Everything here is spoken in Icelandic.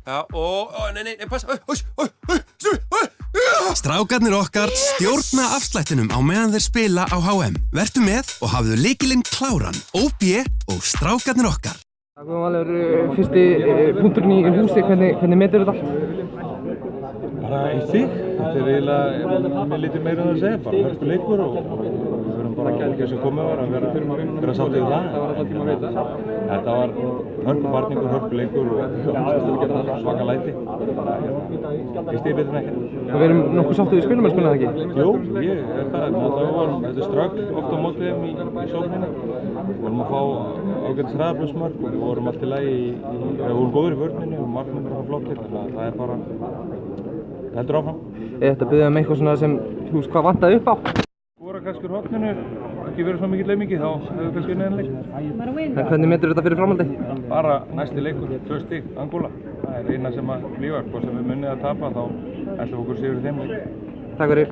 Já, nei, passa. Strákarnir okkar stjórna afslættinum á meðan þeir spila á HM. Vertu með og hafðu lykilinn kláran. OB og strákarnir okkar. Það kom alveg fyrsti punkturinn í húsi, hvernig metur þetta allt? Bara eitt sig. Þetta eiginlega með lítið meira að segja, bara hörku leikur og við verðum bara ekki sem komið var að vera sáttið í það. Það var alltaf tíma að vita. Þetta var hörku barningur, hörku leikur og svaka læti. Ég stýr betur en ekkert. Við erum nokkuð sáttið í spilumennskuna, eða ekki? Jú, ég er það. Þetta er ströggl ofta á móti þeim í sókninni. Við vorum að fá ágætis hraðaflöfsmörk og við vorum allt í lagi við vorum góður í vörninni og markmennir var flottir, þannig að það er bara heldur áfram. Þetta byrjaði með eitthvað svona sem, þú veist, hvað vantaði upp á? Skora kannski úr horninu, ekki verið svo mikill leimingi, þá hefur við kannski unnið leik. En hvernig metur þetta fyrir framhaldi? Bara næsti leikur, 2 stig, Angola. Það er eina sem að lífa, hvort sem við munnið að tapa, þá ætlum við okkur sigur í þeim leik. Takk fyrir.